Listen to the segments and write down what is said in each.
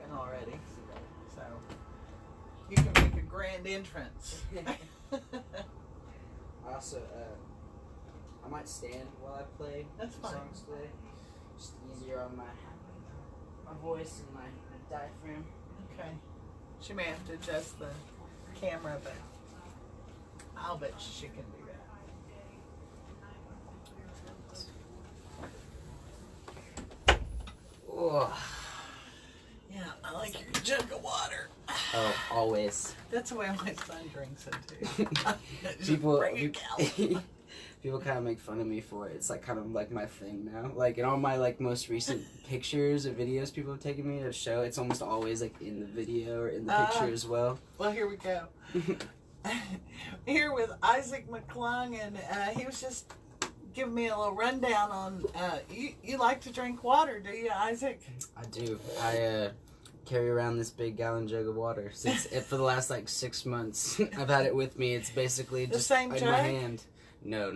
in already. So you can make a grand entrance. Also, I might stand while I play That's fine. songs today. Just easier on my voice and my diaphragm. Okay. She may have to adjust the camera, but I'll bet she can do that. Oh, Yeah, I like your jug of water. oh, always. That's the way my son drinks it too. Just People, bring a gallon. people kind of make fun of me for it. It's like kind of like my thing now. Like in all my like most recent pictures or videos people have taken me to show, it's almost always like in the video or in the picture as well. Well, here we go. Here with Isaac McClung, and he was just giving me a little rundown on. You like to drink water, do you, Isaac? I do. I carry around this big gallon jug of water since for the last like 6 months. I've had it with me. It's basically The just same in jug? my hand. No.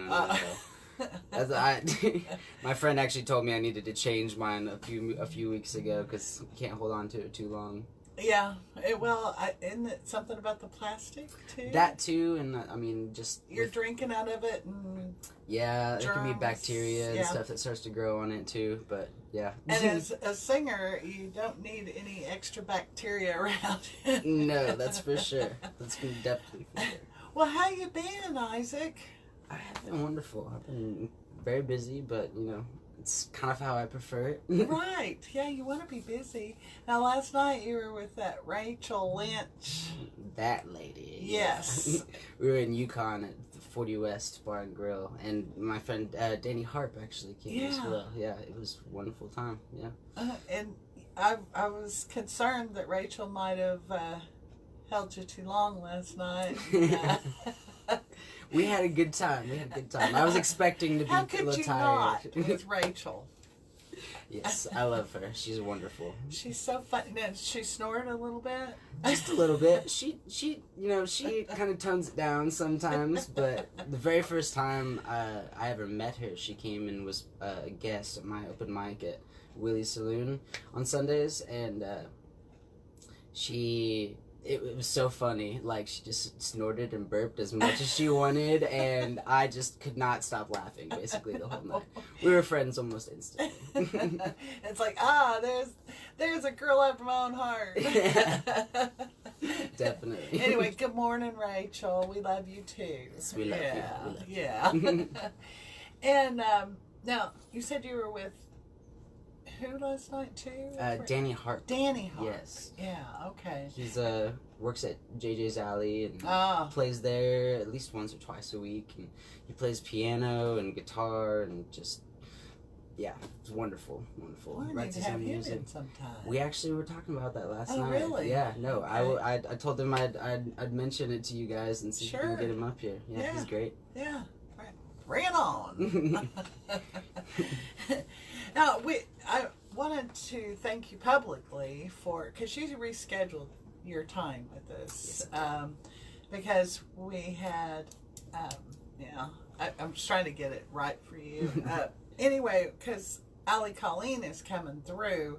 My friend actually told me I needed to change mine a few weeks ago because you can't hold on to it too long. Yeah. Isn't it something about the plastic too? That too, and I mean just You're drinking out of it, and yeah, there can be germs, bacteria and yeah. stuff that starts to grow on it too. But yeah. and as a singer, you don't need any extra bacteria around it. No, that's for sure. That's definitely for sure. Well, how you been, Isaac? I have been wonderful. I've been very busy, but you know, it's kind of how I prefer it. Right. Yeah, you want to be busy. Now, last night you were with that Rachel Lynch. That lady. Yes. We were in Yukon at the 40 West Bar and Grill, and my friend Danny Harp actually came as Yeah. well. Yeah, it was a wonderful time. Yeah. And I was concerned that Rachel might have held you too long last night. We had a good time. I was expecting to be How a could little you tired. not with Rachel? Yes, I love her. She's wonderful. She's so funny. Now, she snored a little bit. Just a little bit. She kind of tones it down sometimes, but the very first time I ever met her, she came and was a guest at my open mic at Willie's Saloon on Sundays, and it was so funny. Like, she just snorted and burped as much as she wanted, and I just could not stop laughing basically the whole night. We were friends almost instantly. It's like, there's a girl after my own heart. Definitely. Anyway, good morning, Rachel. We love you too. Yes, we love you. Yeah. And now, you said you were with who last night too? Danny Hart. Danny Hart. Yes. Yeah, okay. He's works at JJ's Alley and plays there at least once or twice a week, and he plays piano and guitar and just it's wonderful. Well, I Writes need to his have own him music. in sometime. We actually were talking about that last night. Oh, really? Yeah, no, Okay. I told him I'd mention it to you guys and see if we can get him up here. Yeah, he's great. Yeah, bring it on. Now, I wanted to thank you publicly because you rescheduled your time with us, because we had, I'm just trying to get it right for you. Anyway, because Allie Colleen is coming through,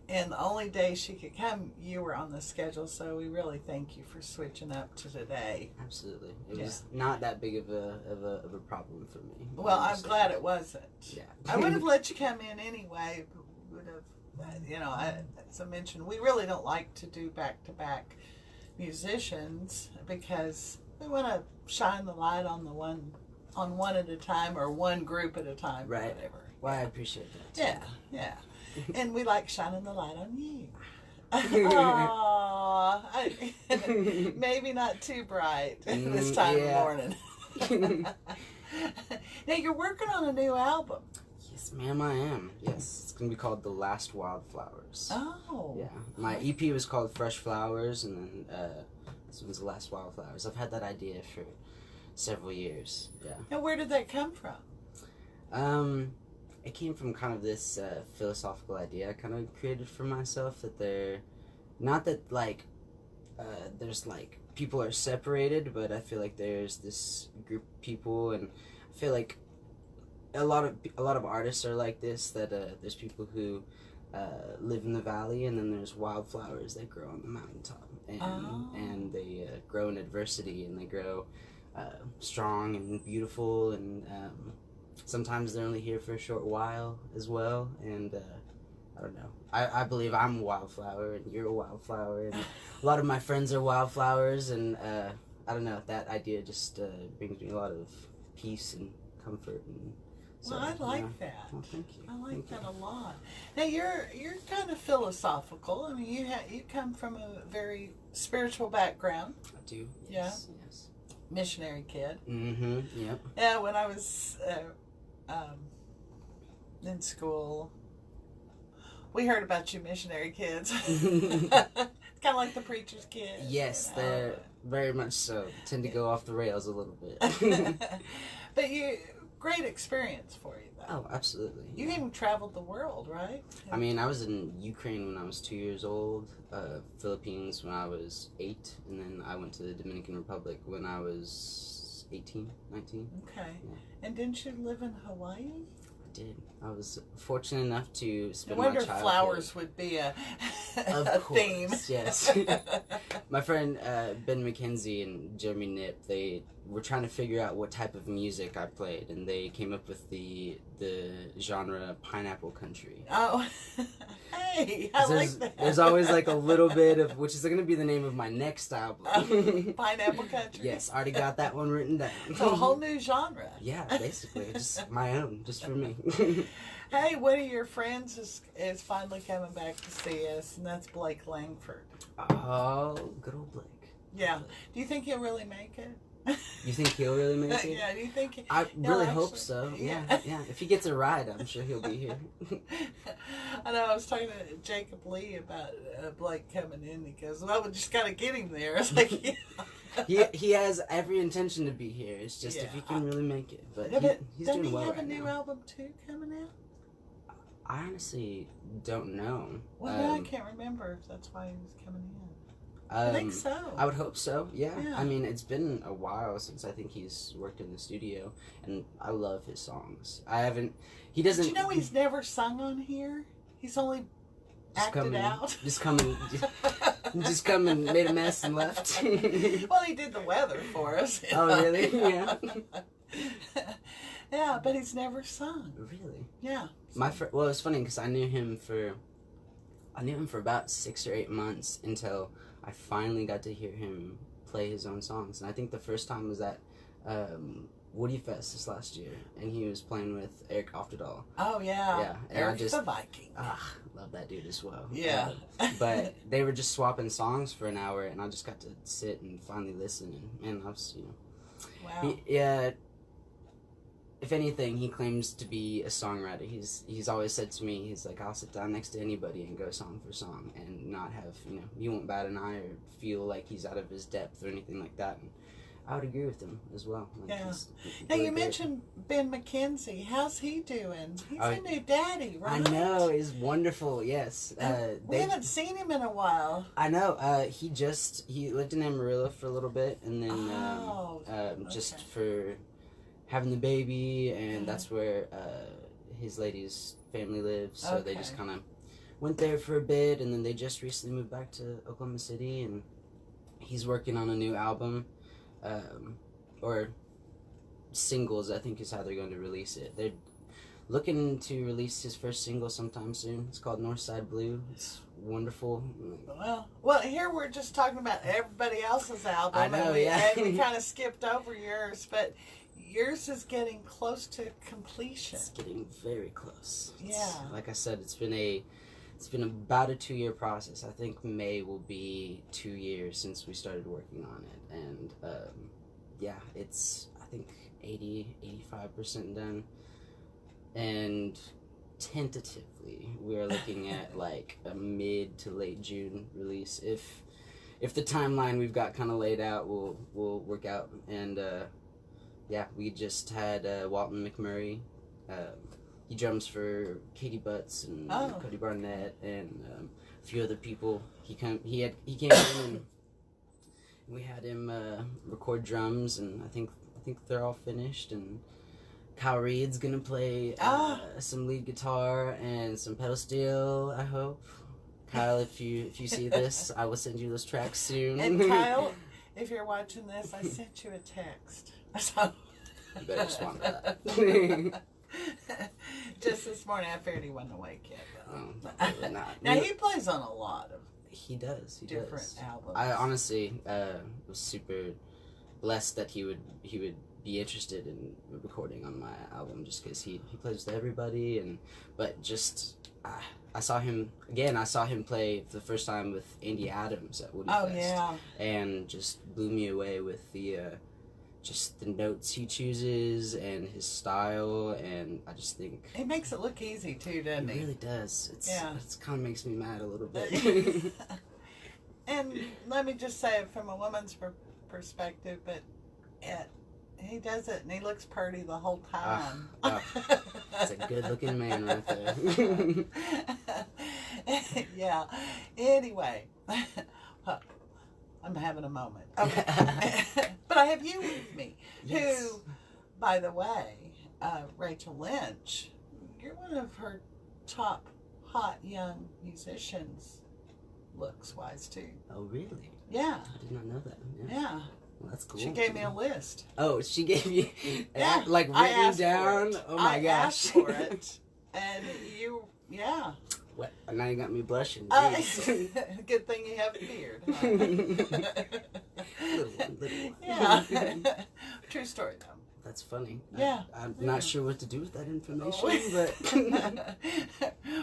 and the only day she could come, you were on the schedule, so we really thank you for switching up to today. Absolutely. It was not that big of a problem for me. Well, I'm glad it wasn't. Yeah. I would have let you come in anyway. Would have, as I mentioned, we really don't like to do back-to-back musicians because we want to shine the light on one at a time or one group at a time, right? Or whatever. Well, I appreciate that. Yeah. And we like shining the light on you. Aww. Maybe not too bright this time of morning. Now, you're working on a new album. Yes, ma'am, I am. Yes, it's going to be called The Last Wildflowers. Oh. Yeah. My EP was called Fresh Flowers, and then this one's The Last Wildflowers. I've had that idea for several years. Yeah. Now, where did that come from? It came from kind of this philosophical idea I kind of created for myself, that there's like people are separated, but I feel like there's this group of people, and I feel like a lot of artists are like this, that there's people who live in the valley, and then there's wildflowers that grow on the mountaintop, and they grow in adversity, and they grow strong and beautiful, and sometimes they're only here for a short while as well, and I don't know. I believe I'm a wildflower, and you're a wildflower, and a lot of my friends are wildflowers, and I don't know, that idea just brings me a lot of peace and comfort. And so, well, I like that. Well, thank you. I like that a lot. Now you're kind of philosophical. I mean, you come from a very spiritual background. I do. Yes. Yeah. Yes. Missionary kid. Mm-hmm. Yep. Yeah. When I was in school, we heard about you missionary kids. It's kind of like the preacher's kids. Yes, you know? They're very much so. Tend to go off the rails a little bit. But great experience for you, though. Oh, absolutely. You even traveled the world, right? I mean, I was in Ukraine when I was 2 years old, Philippines when I was 8, and then I went to the Dominican Republic when I was 18, 19. Okay. Yeah. And didn't you live in Hawaii? I did. I was fortunate enough to spend my childhood. I wonder flowers would be a theme. Yes. My friend Ben McKenzie and Jeremy Knipp, they were trying to figure out what type of music I played, and they came up with the genre pineapple country. Oh, hey, I like that. There's always like a little bit of, which is going to be the name of my next album. Pineapple country. Yes, already got that one written down. So a whole new genre. Yeah, basically, just my own, just for me. Hey, one of your friends is finally coming back to see us, and that's Blake Langford. Oh, good old Blake. Yeah. Do you think he'll really make it? You think he'll really make it? Yeah, do you think I really hope so. Yeah. If he gets a ride, I'm sure he'll be here. I know, I was talking to Jacob Lee about Blake coming in. He goes, well, we just got to get him there. It's like, yeah. He has every intention to be here. It's just if he can really make it. But he's doing well right now. Doesn't he have a new album, too, coming out? I honestly don't know. Well, I can't remember if that's why he was coming in. I think so. I would hope so, yeah. I mean, it's been a while since I think he's worked in the studio, and I love his songs. He doesn't... Did you know he's never sung on here? He's only acted out. Just come and made a mess and left. Well, he did the weather for us. Oh, really? Yeah. Yeah, but he's never sung. Really? Yeah. Well, it was funny because I knew him for about 6 or 8 months until I finally got to hear him play his own songs. And I think the first time was at Woody Fest this last year, and he was playing with Eric Oftedal. Oh, yeah. Yeah. And Eric the Viking. Love that dude as well. Yeah. But they were just swapping songs for an hour, and I just got to sit and finally listen. And I was, Wow. If anything, he claims to be a songwriter. He's always said to me, he's like, I'll sit down next to anybody and go song for song and not have, he won't bat an eye or feel like he's out of his depth or anything like that. And I would agree with him as well. Like, yeah. Now, you mentioned Ben McKenzie. How's he doing? He's a new daddy, right? I know. He's wonderful, yes. We haven't seen him in a while. I know. He lived in Amarillo for a little bit, and then just for having the baby, and that's where his lady's family lives, so they just kind of went there for a bit, and then they just recently moved back to Oklahoma City, and he's working on a new album, or singles, I think is how they're going to release it. They're looking to release his first single sometime soon. It's called Northside Blue. It's wonderful. Well, here we're just talking about everybody else's album. I know, and we kind of skipped over yours, but yours is getting close to completion. It's getting very close. Yeah. Like I said, it's been about a 2-year process. I think May will be 2 years since we started working on it. And it's, I think, 85% done. And tentatively, we're looking at like a mid to late June release. If the timeline we've got kind of laid out will work out. And we just had Walton McMurray. He drums for Katie Butts and Cody Barnett and a few other people. He came in and we had him record drums, and I think they're all finished and Kyle Reed's gonna play some lead guitar and some pedal steel, I hope. Kyle, if you see this, I will send you those tracks soon. And Kyle, if you're watching this, I sent you a text. So you better respond to that. Just this morning, I figured he wasn't awake yet. Probably not. Now, he plays on a lot of He does. different albums. I honestly was super blessed that he would be interested in recording on my album, just because he plays with everybody, but just I saw him play for the first time with Andy Adams at Woody Fest. Yeah. And just blew me away with the just the notes he chooses and his style, and I just think He makes it look easy too, doesn't he? It really does. It's kind of makes me mad a little bit. And let me just say it from a woman's perspective, but he does it and he looks pretty the whole time. That's a good-looking man right there. Yeah. Anyway, I'm having a moment. Okay. But I have you with me, who, by the way, Rachel Lynch, you're one of her top hot young musicians, looks-wise, too. Oh, really? Yeah. I did not know that. Yeah. Well, that's cool. She gave me a list. Oh, she gave you, Yeah, like, written down? Oh, my I gosh. asked for it. And you, yeah. What? Now you got me blushing. Good thing you have a beard. Huh? Little one. Yeah. True story, though. That's funny. Yeah. I'm not sure what to do with that information, but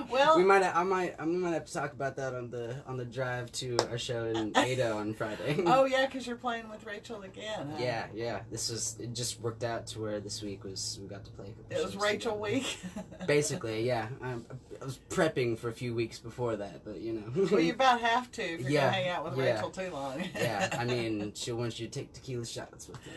well, we might have to talk about that on the drive to our show in Ada on Friday. Oh yeah, because you're playing with Rachel again. Huh? Yeah. It just worked out to where this week we got to play. It was Rachel week. Basically, yeah. I was prepping for a few weeks before that, but you know. Well, you about have to if you're gonna hang out with Yeah. Rachel too long. Yeah, I mean, she wants you to take tequila shots with her.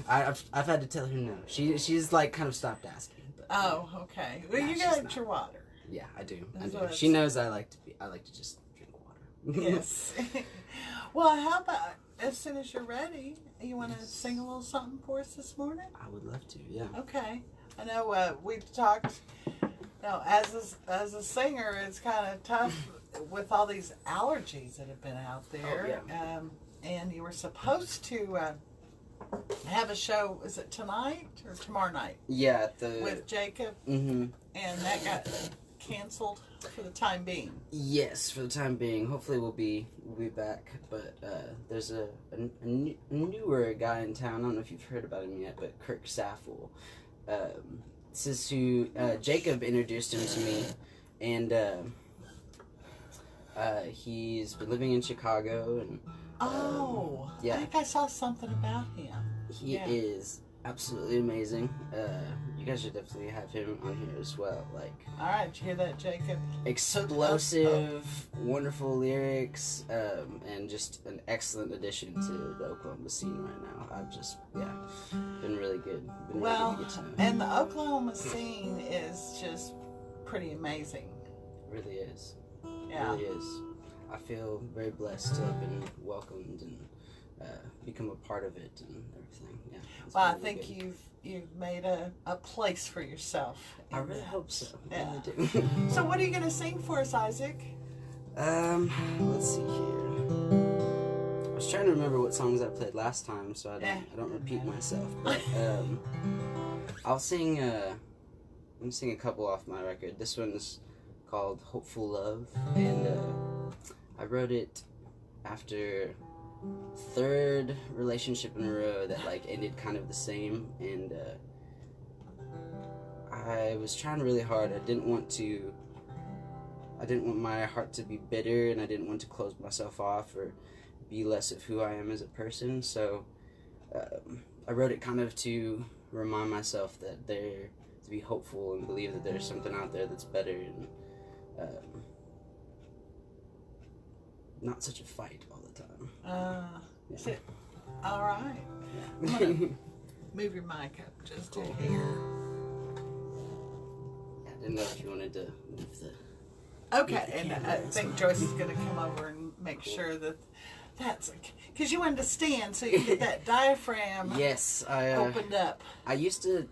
I've had to tell her no. She's like kind of stopped asking. But, Oh, okay. Well, you got your water. Yeah, I do. That's She knows I like to just drink water. Yes. Well, how about as soon as you're ready, you want to sing a little something for us this morning? I would love to. Yeah. Okay. I know we've talked. As a singer, it's kind of tough with all these allergies that have been out there. Oh, yeah. And you were supposed to have a show. Is it tonight or tomorrow night? Yeah. With Jacob. Mm-hmm. And that got canceled for the time being. Yes, for the time being. Hopefully we'll be back. But there's a newer guy in town. I don't know if you've heard about him yet, but Kirk Saffel. This is who Jacob introduced him to me, and he's been living in Chicago, and I think I saw something about him. He is absolutely amazing. You guys should definitely have him on here as well. Like, all right, did you hear that, Jacob? Explosive, wonderful lyrics, and just an excellent addition to the Oklahoma scene right now. I've just been really good. Been really good to get to know him. And the Oklahoma scene is just pretty amazing. It really is. Yeah. It really is. I feel very blessed to have been welcomed and become a part of it and everything. Yeah. Well, really I think good. you've made a place for yourself. I really hope so. Yeah. I really do. So what are you going to sing for us, Isaac? Let's see here. I was trying to remember what songs I played last time, so I don't repeat myself. But I'll sing. I'm gonna sing a couple off my record. This one's called "Hopeful Love," and I wrote it after third relationship in a row that like ended kind of the same, and I was trying really hard. I didn't want my heart to be bitter, and I didn't want to close myself off or be less of who I am as a person. So I wrote it kind of to remind myself that to be hopeful and believe that there's something out there that's better, and not such a fight all the time. All right. Yeah. I'm gonna move your mic up just to here. I didn't know if you wanted to move the... Okay, and I think Joyce is going to come over and make sure that That's because you wanted to stand so you could get that diaphragm Yes, opened up. I used to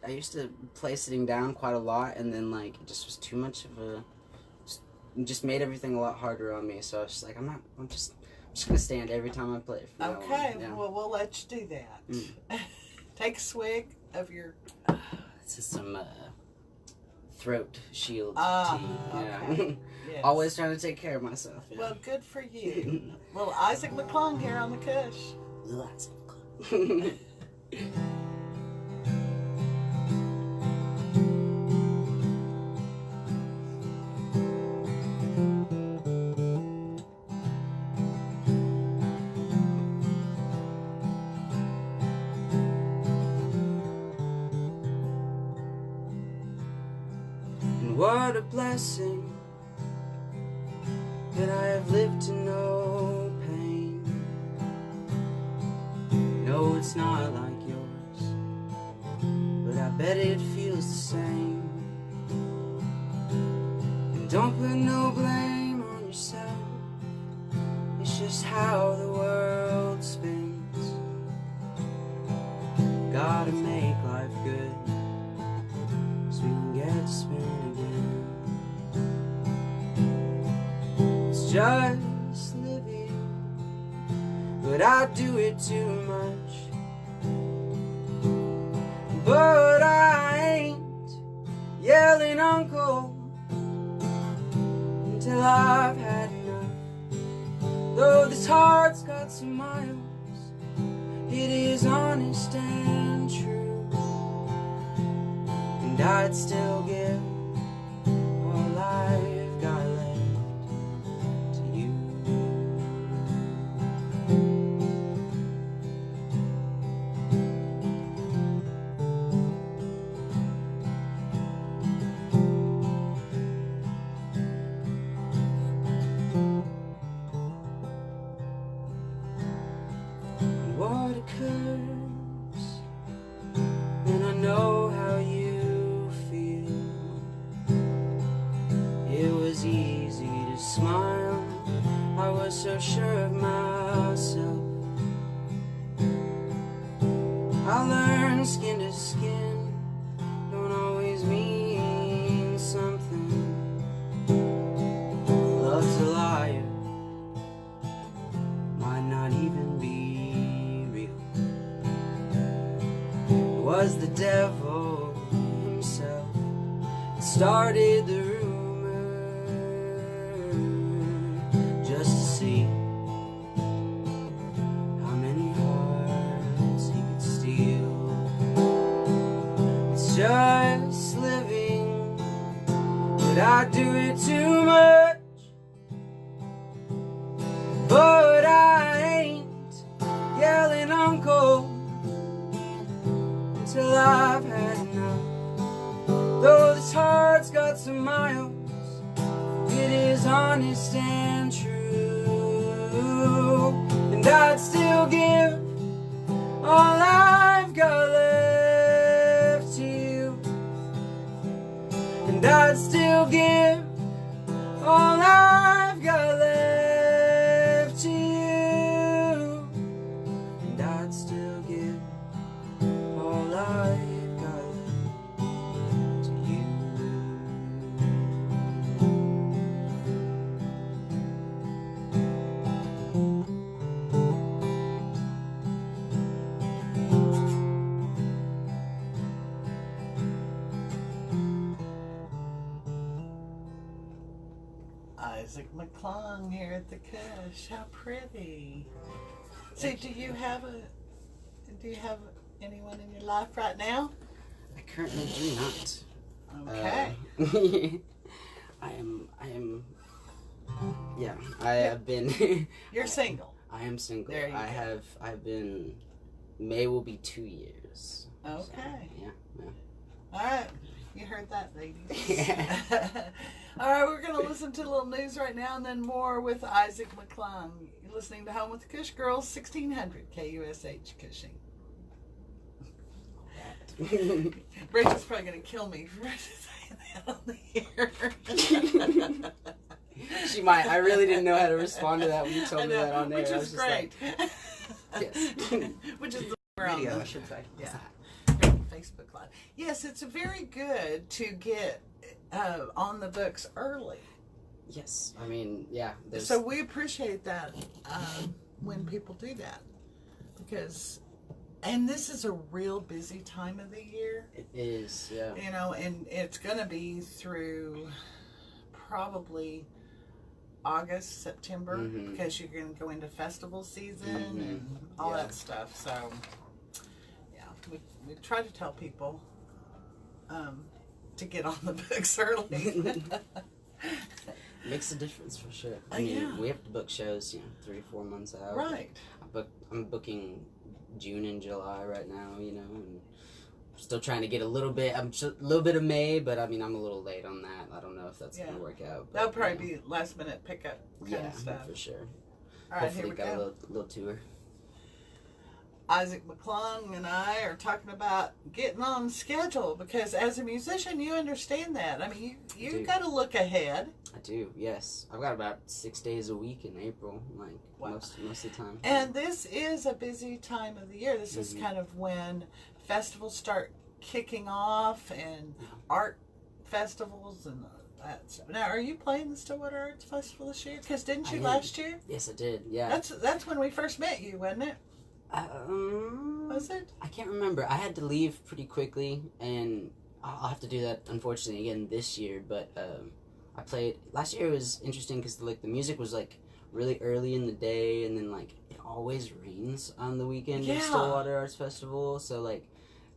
play sitting down quite a lot, and then like it just was too much of a, just made everything a lot harder on me. So I was just like, I'm just gonna stand every time I play. Okay, well we'll let you do that. Take a swig of your. This is some throat shield tea. Okay. Yeah. Yes. Always trying to take care of myself. Yeah. Well, good for you. Little Isaac McClung here on the KUSH. Little Isaac McClung. And what a blessing that I have lived to know pain. No, it's not like yours, but I bet it feels the same. And don't put no blame on yourself, it's just how the world spins. Gotta make life good so we can get to spin again. It's just living, but I do it too much. But I ain't yelling uncle until I've had enough. Though this heart's got some miles, it is honest and true, and I'd still give all I've got left to you. And what occurs, and I know how you feel. It was easy to smile, I was so sure of myself. I learned skin to skin don't always mean something. Love's a liar, might not even be real. It was the devil himself that started the rumor, just to see how many hearts he could steal. It's just living, but I do it too much. But I ain't yelling uncle until I've had enough. Though this heart's got some miles, it is honest and true, and I'd still give all I've got left to you, and I'd still give all I've got left to you, and I'd still give all I've got left to you. Isaac McClung here at the KUSH. How pretty. So do you have anyone in your life right now? I currently do not. Okay. I am, yeah, I have been, You're single. I am single. There you go. I've been, May will be 2 years. Okay. So, yeah. All right. You heard that, ladies. All right, we're going to listen to a little news right now and then more with Isaac McClung. You're listening to Home with the KUSH Girls, 1600 KUSH Cushing. Rachel's probably going to kill me for saying that on the air. She might. I really didn't know how to respond to that when you told me that on there. Which I is was just great. like, yes. Which is the video, I should say. Yeah. Facebook Live. Yes, it's very good to get on the books early. Yes. I mean, yeah. So we appreciate that when people do that. And this is a real busy time of the year. It is, yeah. You know, and it's going to be through probably August, September, because you're going to go into festival season and all that stuff. So, yeah, we try to tell people to get on the books early. Makes a difference for sure. I mean, we have to book shows, 3-4 months out. Right. I'm booking June and July right now, and still trying to get a little bit of May, but I mean, I'm a little late on that. I don't know if that's going to work out. But, that'll probably be last minute pickup kind of stuff. For sure. All right, Hopefully here we got go. a little tour. Isaac McClung and I are talking about getting on schedule because as a musician, you understand that. I mean, you got to look ahead. I do, yes. I've got about 6 days a week in April, like most of the time. And this is a busy time of the year. This is kind of when festivals start kicking off and art festivals and that stuff. Now, are you playing the Stillwater Arts Festival this year? Because didn't you last year? Yes, I did, yeah. That's when we first met you, wasn't it? Was it? I can't remember. I had to leave pretty quickly, and I'll have to do that, unfortunately, again this year, but I played last year. It was interesting because the music was like really early in the day, and then like it always rains on the weekend at Stillwater Arts Festival, so like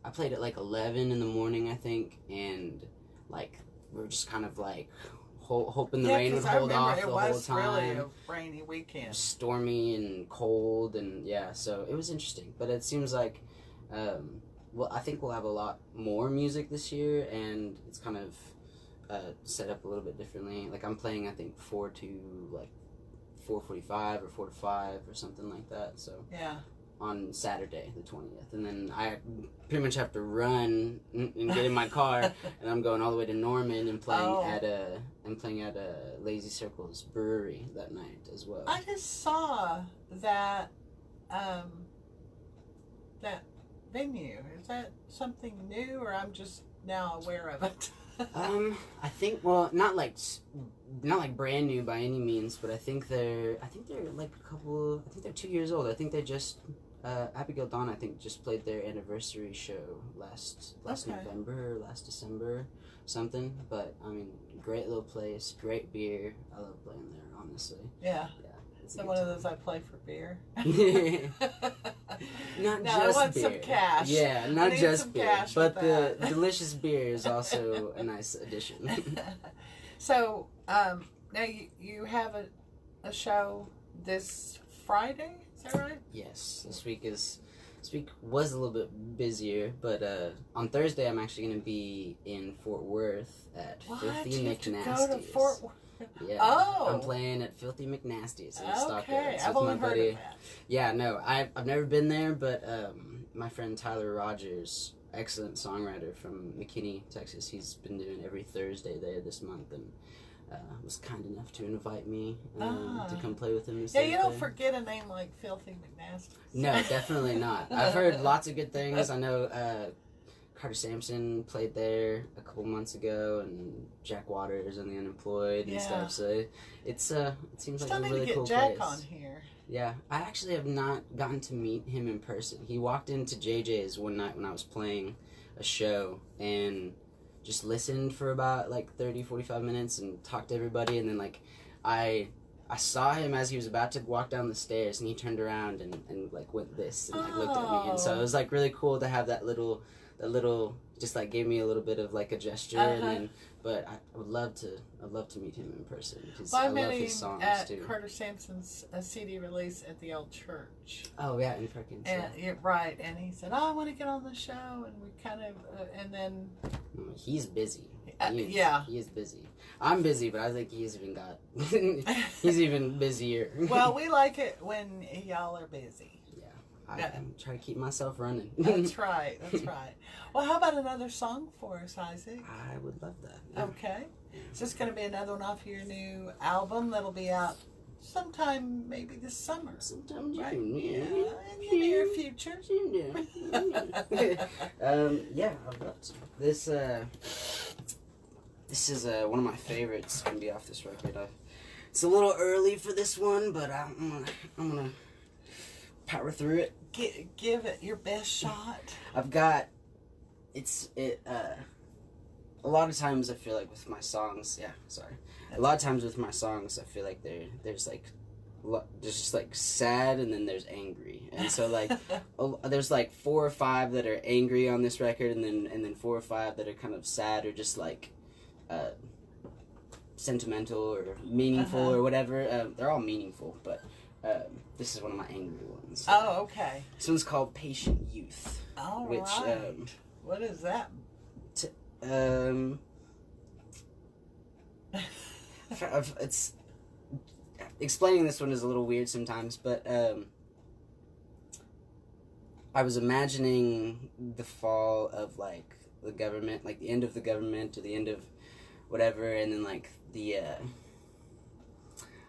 I played at like 11 in the morning, I think, and like we were just kind of like hoping the rain would hold off the whole time. It was really a rainy weekend, stormy and cold, and so it was interesting. But it seems like I think we'll have a lot more music this year, and it's kind of set up a little bit differently. Like I'm playing, I think 4 to like 4:45 or 4 to 5 or something like that. So on Saturday the 20th, and then I pretty much have to run and get in my car, and I'm going all the way to Norman and playing at a Lazy Circles brewery that night as well. I just saw that that venue. Is that something new, or I'm just now aware of it? I think not like brand new by any means, but I think they're like I think they're 2 years old. I think they just Abigail Dawn, I think, just played their anniversary show last November or last December, something. But I mean, great little place, great beer. I love playing there, honestly. Yeah. So one of those I play for beer. Not no, just I want beer. some cash. Yeah, not just beer, but the that. delicious beer is also a nice addition. So now you have a show this Friday. Is that right? Yes, this week was a little bit busier, but on Thursday I'm actually going to be in Fort Worth at Filthy McNasty's. Yeah, I'm playing at Filthy McNasty's in Stockton. I've only heard of that. Yeah, no, I've never been there, but my friend Tyler Rogers, excellent songwriter from McKinney, Texas, he's been doing every Thursday there this month, and was kind enough to invite me to come play with him this Thursday. You don't forget a name like Filthy McNasty's. No, definitely not. I've heard lots of good things. I know Carter Sampson played there a couple months ago, and Jack Waters and the Unemployed and stuff. So it seems like a really cool place. Still need to get Jack on here. Yeah, I actually have not gotten to meet him in person. He walked into JJ's one night when I was playing a show and just listened for about like 30-45 minutes and talked to everybody, and then like I saw him as he was about to walk down the stairs, and he turned around and like went this and like looked at me, and so it was like really cool to have that little just like gave me a little bit of like a gesture, and then but I would love to meet him in person because I love his songs at too. Carter Sampson's CD release at the old church. Oh yeah, in Perkins. And right, and he said, "Oh, I want to get on the show," and we kind of and then he's busy. He is busy. I'm busy, but I think he's even busier. Well, we like it when y'all are busy. I try to keep myself running. That's right. Well, how about another song for us, Isaac? I would love that. Yeah. Okay. Is this going to be another one off your new album that'll be out sometime maybe this summer? Sometime June, Right? yeah. In the near future. Yeah, I've got this. This is one of my favorites. It's gonna be off this record. It's a little early for this one, but I'm gonna power through it. Give it your best shot. I've got a lot of times I feel like with my songs, a lot of times with my songs I feel like there's just like sad and then there's angry, and so like there's like 4 or 5 that are angry on this record, and then 4 or 5 that are kind of sad or just like sentimental or meaningful or whatever. They're all meaningful, but this is one of my angry ones. Oh, okay. This one's called Patient Youth. All which right. What is that? It's explaining this one is a little weird sometimes, but I was imagining the fall of like the government, like the end of the government or the end of whatever, and then like the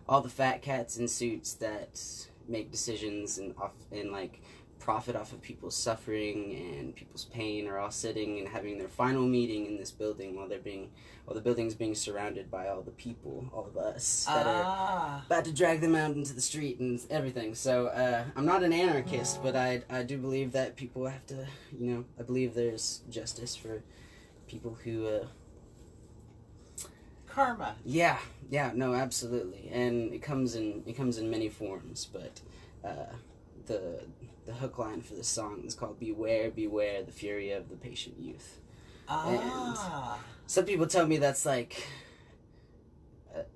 all the fat cats in suits that make decisions and like profit off of people's suffering and people's pain are all sitting and having their final meeting in this building while the building's being surrounded by all the people, all of us that are about to drag them out into the street and everything. So I'm not an anarchist, but I do believe that people have to, I believe there's justice for people who karma. Yeah, no, absolutely, and it comes in many forms, but the hook line for this song is called "Beware, beware the fury of the patient youth." And some people tell me that's like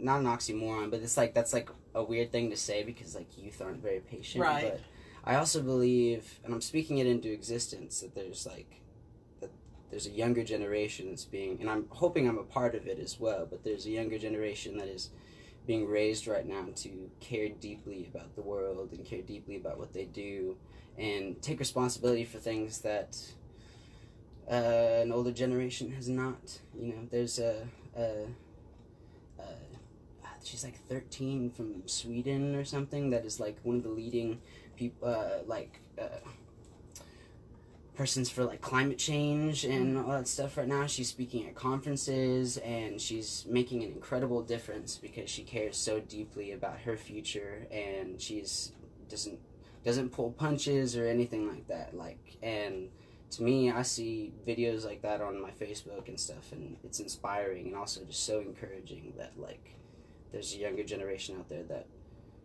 not an oxymoron, but that's like a weird thing to say because like youth aren't very patient. Right. But I also believe, and I'm speaking it into existence, that there's a younger generation that's being, and I'm hoping I'm a part of it as well, but there's a younger generation that is being raised right now to care deeply about the world and care deeply about what they do and take responsibility for things that an older generation has not. There's she's like 13 from Sweden or something that is like one of the leading people, persons for like climate change and all that stuff right now. She's speaking at conferences and she's making an incredible difference because she cares so deeply about her future, and she's doesn't pull punches or anything like that. And to me, I see videos like that on my Facebook and stuff, and it's inspiring and also just so encouraging that like there's a younger generation out there that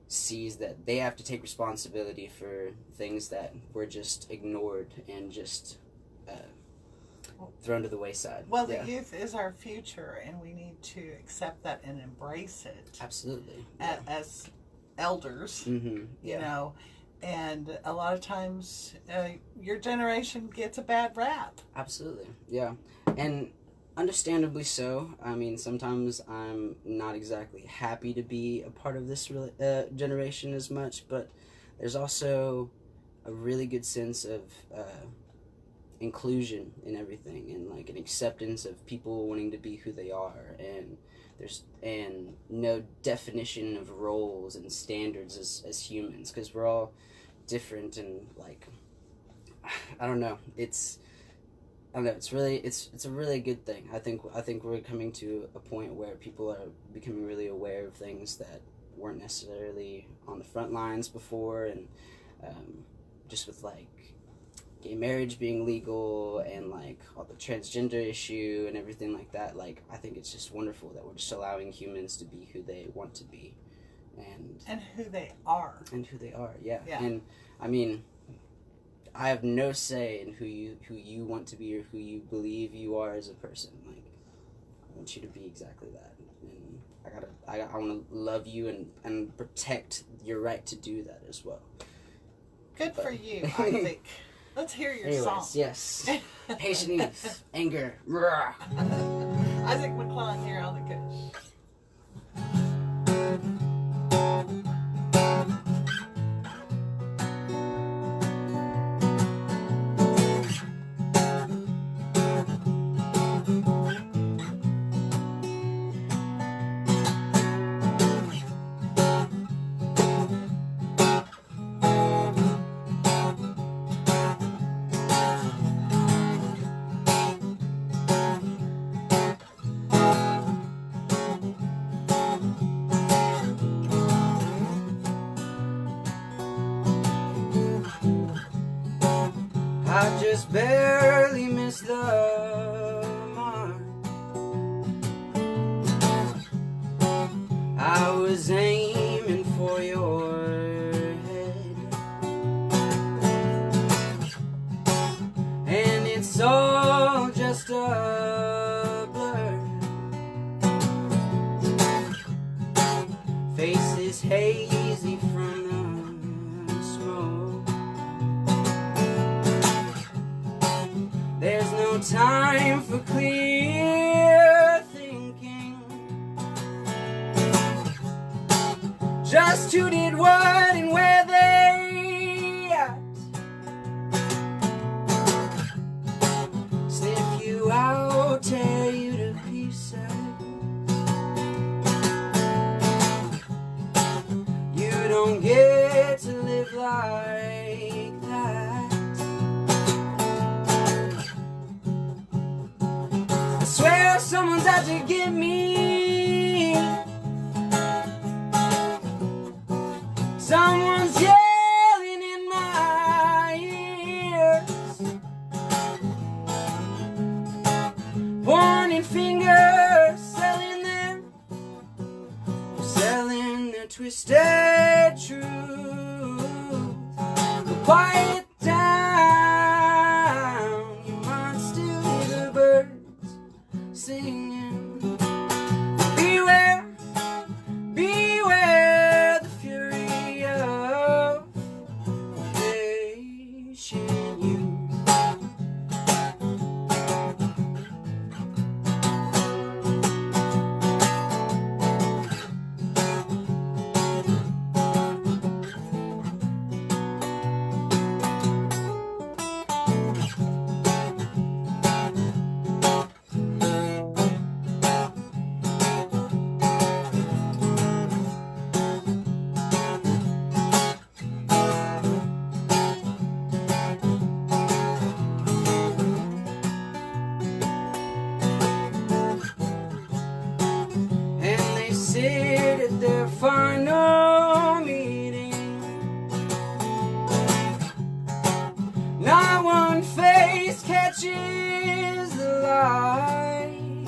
sees that they have to take responsibility for things that were just ignored and just thrown to the wayside. Well, the youth is our future, and we need to accept that and embrace it. Absolutely. As elders, you know, and a lot of times your generation gets a bad rap. Absolutely, yeah. And understandably so. I mean, sometimes I'm not exactly happy to be a part of this generation as much, but there's also a really good sense of inclusion in everything, and like an acceptance of people wanting to be who they are, and there's no definition of roles and standards as humans, because we're all different, and like I don't know, it's a really good thing. I think we're coming to a point where people are becoming really aware of things that weren't necessarily on the front lines before, and just with like gay marriage being legal and like all the transgender issue and everything like that. Like, I think it's just wonderful that we're just allowing humans to be who they want to be, and who they are. Yeah. And I mean, I have no say in who you want to be or who you believe you are as a person. Like, I want you to be exactly that, and I want to love you and protect your right to do that as well. Good for you, Isaac. Let's hear your song. Yes. Patient youth, anger. Isaac McClung here on the KUSH. I just barely missed the mark. I was aiming for your head, and it's all just a blur. Faces hazy from the smoke. There's no time for clear thinking. Just who did what and where they at. Sniff you out, tear you to pieces. You don't get to live like that. I swear someone's out to get me. Someone's yelling in my ears, pointing fingers, selling their twisted truth. Quiet down, you might still hear the birds singing. Beware, beware the fury of patient youth. Sit at their final meeting. Not one face catches the light.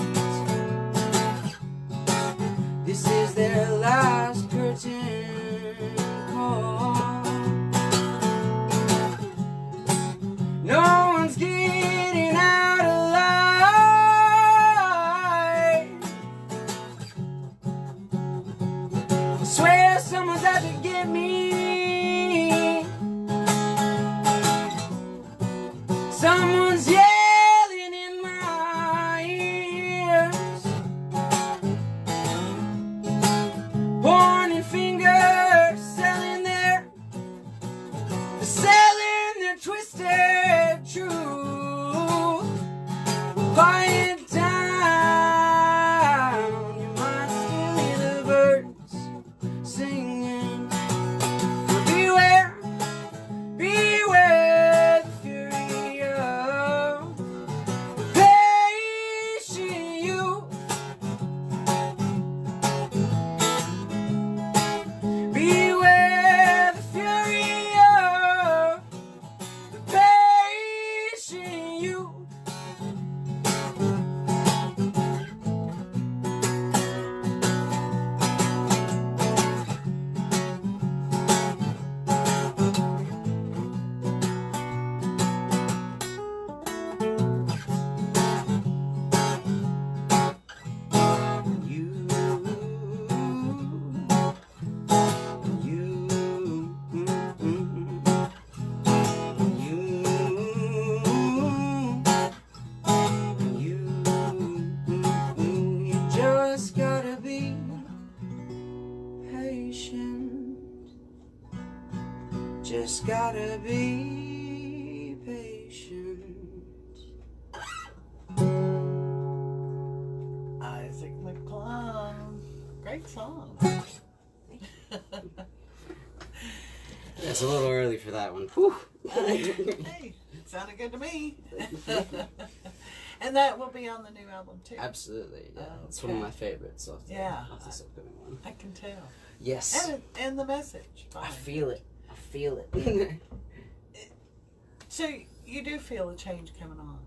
This is their last curtain call. No one's getting out alive. I swear someone's out to get me. Someone's yelling in my ears, pointing fingers, selling their twisted truth. Quiet down, you might still hear the birds singing. Beware, beware the fury of patient youth. Beware the fury of patient youth. You just gotta be patient. Just gotta be patient. Isaac McClung. Great song. It's a little early for that one. Whew. Hey, it sounded good to me. And that will be on the new album too. Absolutely, yeah. It's one of my favorites of this upcoming one. I can tell. Yes. And the message. I feel it. I feel it. So you do feel a change coming on.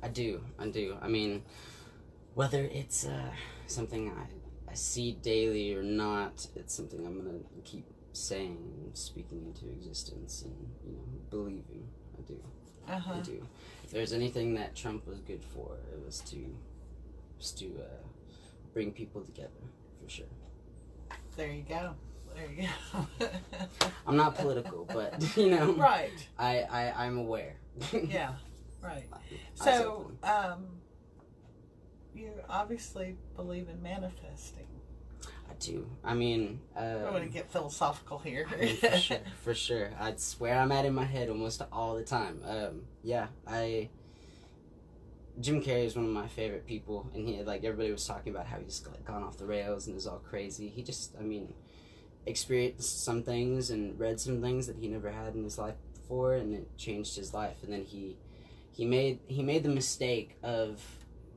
I do. I mean, whether it's something I see daily or not, it's something I'm gonna keep saying and speaking into existence and, you know, believing. I do. Uh-huh. I do. If there's anything that Trump was good for, it was to bring people together, for sure. There you go. There you go. I'm not political, but, you know, right. I'm aware. Yeah, right. So, you obviously believe in manifesting. I do. I mean, I want to get philosophical here. I mean, for sure. I swear I'm at in my head almost all the time. Yeah, Jim Carrey is one of my favorite people, and he, like, everybody was talking about how he's like gone off the rails and is all crazy. He just, I mean, experienced some things and read some things that he never had in his life before, and it changed his life. And then he made the mistake of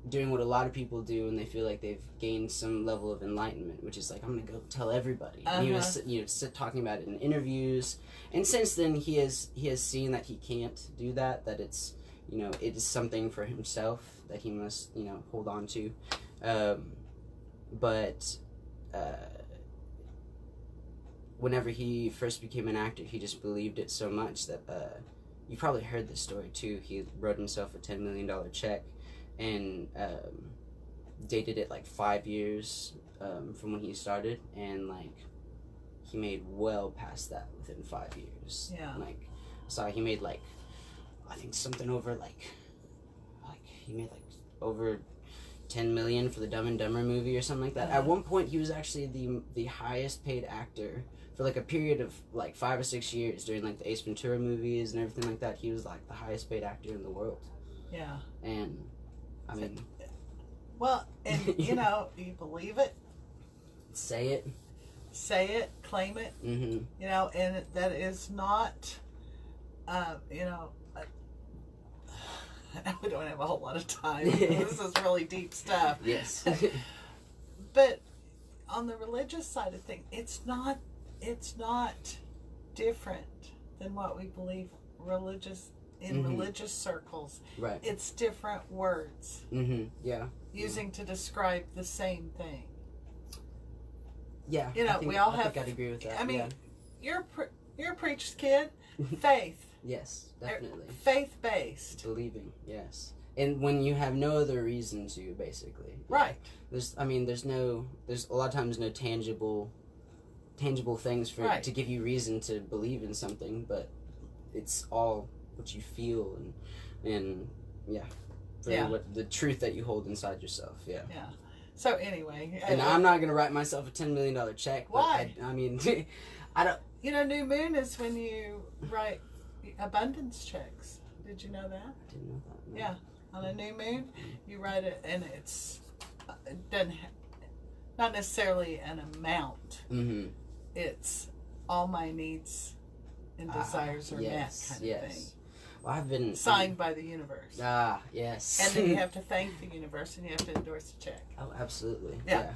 doing what a lot of people do when they feel like they've gained some level of enlightenment, which is like, I'm gonna go tell everybody. And he was, you know, talking about it in interviews, and since then he has seen that he can't do that. That it's, you know, it is something for himself that he must, you know, hold on to. But whenever he first became an actor, he just believed it so much that you probably heard this story too. He wrote himself a $10 million check and dated it like 5 years from when he started, and like he made well past that within 5 years. Yeah. Like, so he made like, I think something over like he made like over 10 million for the Dumb and Dumber movie or something like that. At one point, he was actually the highest paid actor for like a period of like 5 or 6 years during like the Ace Ventura movies and everything like that. He was like the highest paid actor in the world. Yeah. And I mean, well, and you know, you believe it, say it, claim it. Mm-hmm. You know, and that is not, you know. We don't have a whole lot of time. This is really deep stuff. Yes. But on the religious side of things, it's not different than what we believe in religious circles. Right. It's different words. Mm-hmm. Yeah. Using to describe the same thing. Yeah. You know, we all have. I think I'd agree with that. I mean, yeah. you're a preacher's kid. Faith. Yes, definitely. Faith-based. Believing, yes. And when you have no other reason to, basically. Right. There's a lot of times no tangible things to give you reason to believe in something, but it's all what you feel and the truth that you hold inside yourself. Yeah. Yeah. So anyway. And I'm not going to write myself a $10 million check. Why? I mean, I don't. You know, new moon is when you write abundance checks. Did you know that? I didn't know that. No. Yeah. On a new moon, you write it, and it's not necessarily an amount. Mm-hmm. It's all my needs and desires are met kind of thing. Well, I've been signed by the universe. Ah, yes. And then you have to thank the universe, and you have to endorse the check. Oh, absolutely. Yeah.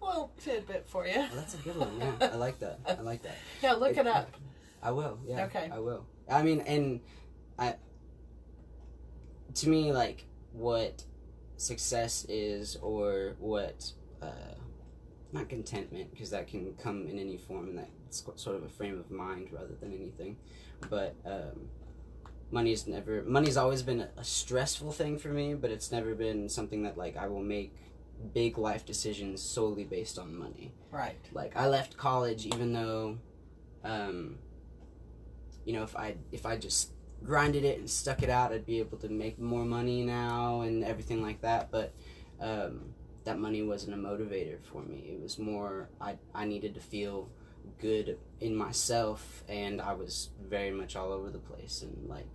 A little tidbit for you. Well, that's a good one. Yeah, I like that. Yeah, look it up. I will. Yeah. Okay. I will. I mean, and to me, like, what success is, or what, not contentment, because that can come in any form, and that's sort of a frame of mind rather than anything. But money's always been a stressful thing for me, but it's never been something that, like, I will make big life decisions solely based on money. Right. Like, I left college even though, you know, if I just grinded it and stuck it out, I'd be able to make more money now and everything like that. But that money wasn't a motivator for me. It was more I needed to feel good in myself, and I was very much all over the place, and like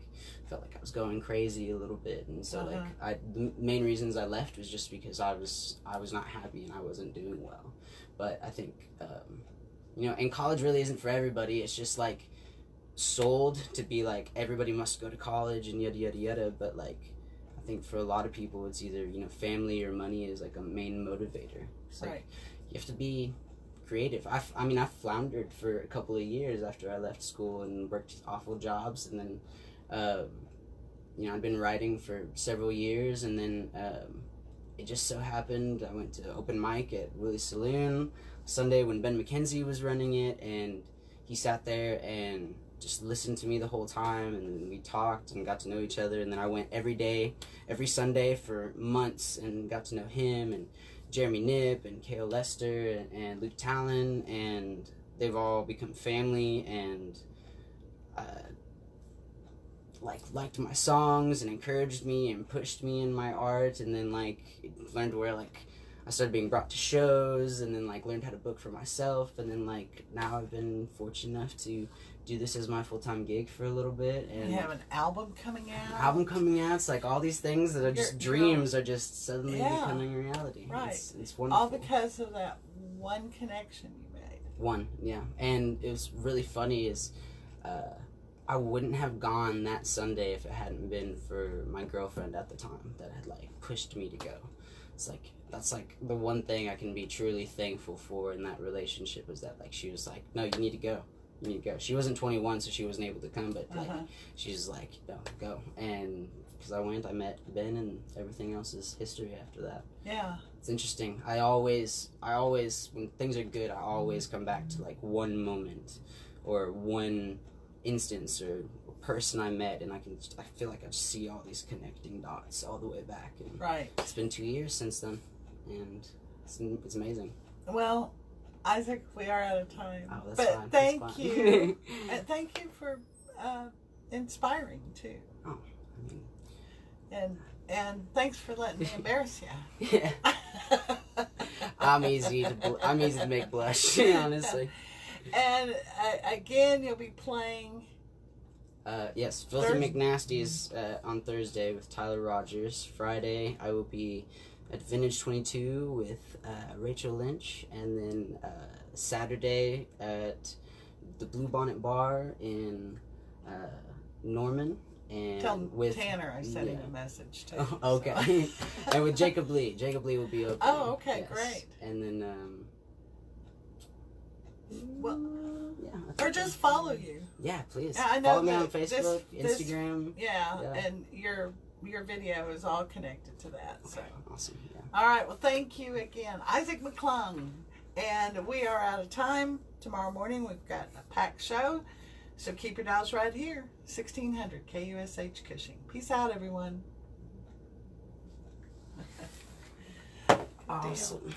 felt like I was going crazy a little bit. And so like the main reasons I left was just because I was not happy and I wasn't doing well. But I think you know, and college really isn't for everybody. It's just like sold to be like everybody must go to college and yada yada yada. But like I think for a lot of people it's either, you know, family or money is like a main motivator. It's like you have to be creative. I mean, I floundered for a couple of years after I left school and worked awful jobs, and then, you know, I've been writing for several years, and then it just so happened I went to open mic at Willie's Saloon Sunday when Ben McKenzie was running it, and he sat there and just listened to me the whole time, and then we talked and got to know each other, and then I went every Sunday for months and got to know him and Jeremy Knipp and K.O. Lester and Luke Talon, and they've all become family, and liked my songs and encouraged me and pushed me in my art, and then learned where I started being brought to shows, and then learned how to book for myself, and then now I've been fortunate enough to do this as my full-time gig for a little bit. And you have an album coming out. It's all these things that are just dreams are just suddenly becoming reality. Right. It's wonderful. All because of that one connection you made. One, yeah. And it was really funny is I wouldn't have gone that Sunday if it hadn't been for my girlfriend at the time that had pushed me to go. It's that's the one thing I can be truly thankful for in that relationship, is that she was no, you need to go. You need to go. She wasn't 21, so she wasn't able to come, but she's no, go. And because I went, I met Ben, and everything else is history after that. Yeah. It's interesting. I always, when things are good, I always come back to one moment or one instance or person I met, and I feel I just see all these connecting dots all the way back. And right. It's been 2 years since then, and it's amazing. Well, Isaac, we are out of time. Oh, that's but fine. Thank you. And thank you for inspiring too. Oh, I mean. And thanks for letting me embarrass you. Yeah. I'm easy to make blush, honestly. And again, you'll be playing. Yes, Filthy McNasty's on Thursday with Tyler Rogers. Friday, I will be at Vintage 22 with Rachel Lynch, and then Saturday at the Blue Bonnet Bar in Norman. And tell with Tanner I sent him a message too. Oh, okay. So. And with Jacob Lee. Jacob Lee will be open. Oh, okay, yes. Great. And then well, yeah. Or just follow you. Yeah, please. I know follow me on Facebook, Instagram. Yeah, and your video is all connected to that. So awesome. Yeah. All right. Well, thank you again, Isaac McClung. And we are out of time. Tomorrow morning we've got a packed show. So keep your dials right here, 1600 KUSH Cushing. Peace out, everyone. Awesome.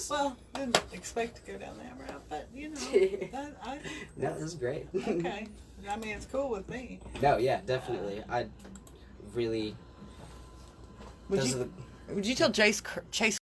Well, didn't expect to go down that route, but you know, that was great. Okay. I mean, it's cool with me. No, yeah, definitely. I really. Would you tell Chase